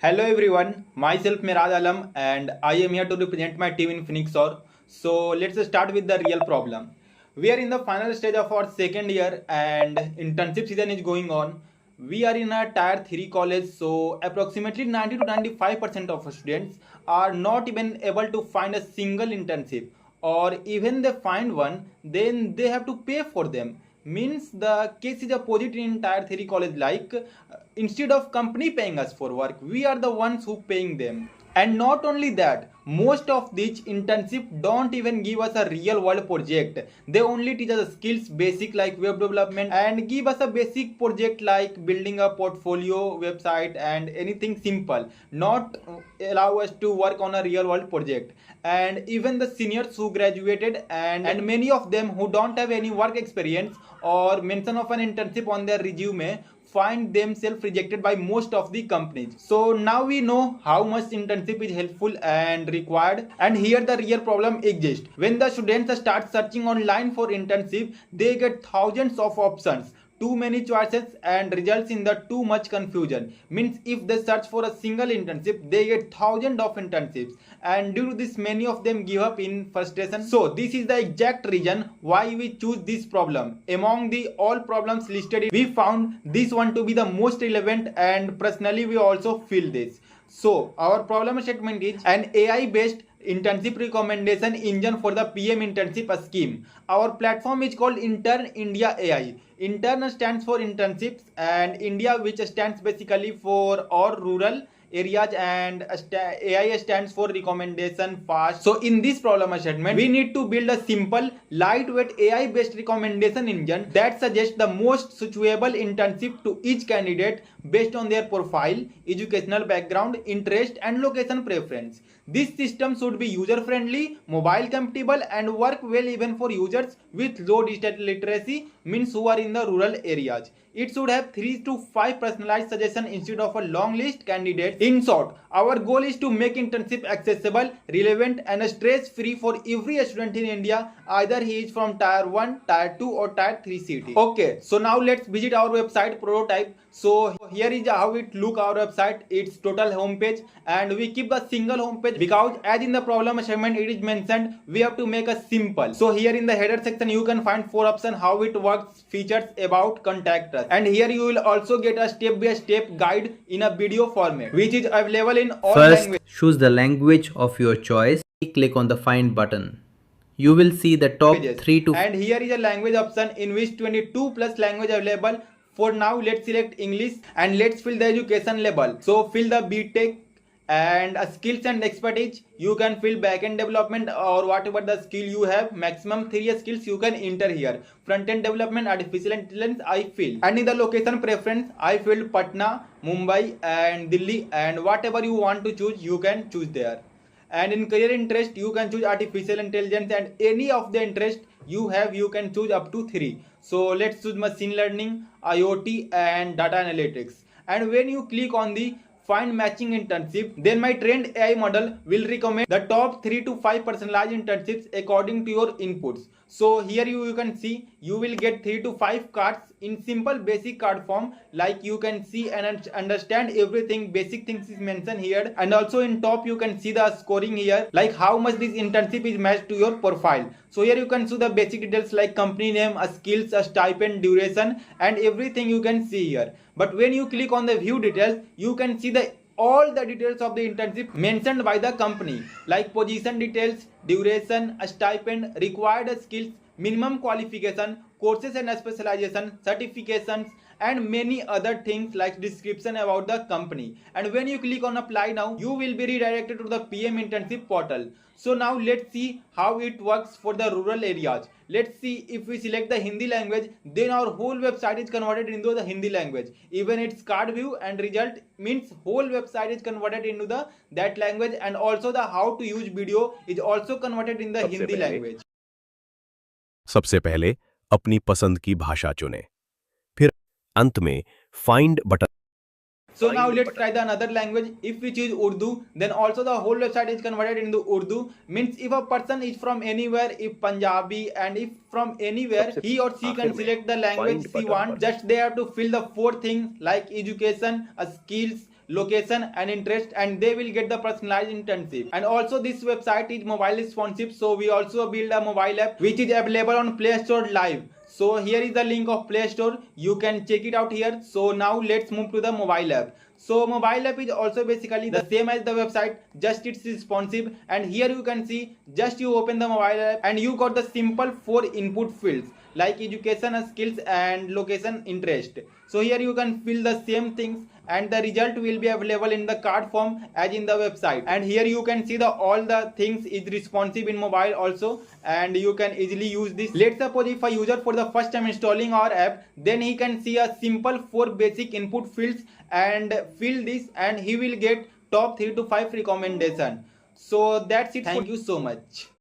Hello everyone, myself Miraj Alam and I am here to represent my team in Phoenix Or. So let's start with the real problem. We are in the final stage of our second year and internship season is going on. We are in a tier 3 college, so approximately 90 to 95% of students are not even able to find a single internship, or even they find one, then they have to pay for them. Means the case is opposite in tier 3 college, like instead of company paying us for work, we are the ones who paying them. And not only that, most of these internship don't even give us a real world project. They only teach us skills basic like web development and give us a basic project like building a portfolio website and anything simple, not allow us to work on a real world project. And even the seniors who graduated and many of them who don't have any work experience or mention of an internship on their resume find themselves rejected by most of the companies. So now we know how much internship is helpful and required, and here the real problem exists. When the students start searching online for internship, they get thousands of options, too many choices, and results in the too much confusion. Means if they search for a single internship, they get thousands of internships, and due to this many of them give up in frustration. So this is the exact reason why we choose this problem. Among the all problems listed, we found this one to be the most relevant, and personally we also feel this. So our problem statement is an AI based internship recommendation engine for the PM internship scheme. Our platform is called Intern India AI. Intern stands for internships and India, which stands basically for or rural areas, and AI stands for recommendation fast. So in this problem statement, we need to build a simple, lightweight AI based recommendation engine that suggests the most suitable internship to each candidate based on their profile, educational background, interest, and location preference. This system should be user friendly, mobile compatible, and work well even for users with low digital literacy, means who are in the rural areas. It should have 3 to 5 personalized suggestions instead of a long list candidates. In short, our goal is to make internship accessible, relevant, and stress free for every student in India, either he is from tier 1, tier 2, or tier 3 city. Okay, so now let's visit our website prototype. So here is how it look our website. It's total homepage, and we keep the single homepage because as in the problem assignment it is mentioned, we have to make a simple. So here in the header section you can find 4 options how it works, features, about, contact us, and here you will also get a step by step guide in a video format which is available in all First, languages. choose the language of your choice. Click on the Find button. You will see the top 3 to And here is a language option in which 22 plus language available. For now let's select English and let's fill the education level. So fill the BTech and skills and expertise. You can fill backend development or whatever the skill you have. Maximum 3 skills you can enter here. Front-end development, artificial intelligence I fill. And in the location preference I filled Patna, Mumbai and Delhi, and whatever you want to choose you can choose there. And in career interest you can choose artificial intelligence, and any of the interest you have you can choose up to 3. So let's choose machine learning, IoT and data analytics. And when you click on the find matching internship, then my trained AI model will recommend the top 3 to 5 personalized internships according to your inputs. So here you can see you will get 3 to 5 cards in simple basic card form, like you can see and understand everything basic things is mentioned here. And also in top you can see the scoring here, like how much this internship is matched to your profile. So here you can see the basic details like company name, a skills, a stipend, duration, and everything you can see here. But when you click on the view details, you can see the all the details of the internship mentioned by the company, like position details, duration, a stipend, required skills, minimum qualification, courses and specialization, certifications, and many other things like description about the company. And when you click on apply now, you will be redirected to the PM internship portal. So now let's see how it works for the rural areas. Let's see, if we select the Hindi language, then our whole website is converted into the Hindi language. Even its card view and result means whole website is converted into the that language, and also the how to use video is also converted in the Hindi language. सबसे पहले अपनी पसंद की भाषा चुनें, फिर अंत में find button. So now let's try the another language. If we choose Urdu, then also the whole website is converted into Urdu. Means if a person is from anywhere, if Punjabi, and if from anywhere, he or she can select the language she wants. Just they have to fill the 4 things like education, skills, location and interest, and they will get the personalized internship. And also this website is mobile responsive, so we also build a mobile app which is available on Play Store live. So here is the link of Play Store, you can check it out here. So now let's move to the mobile app. So mobile app is also basically the same as the website, just it's responsive. And here you can see, just you open the mobile app and you got the simple 4 input fields like education, skills and location, interest. So here you can fill the same things and the result will be available in the card form as in the website. And here you can see the all the things is responsive in mobile also, and you can easily use this. Let's suppose if a user for the first time installing our app, then he can see a simple 4 basic input fields and fill this, and he will get top 3 to 5 recommendation. So that's it. Thank you so much.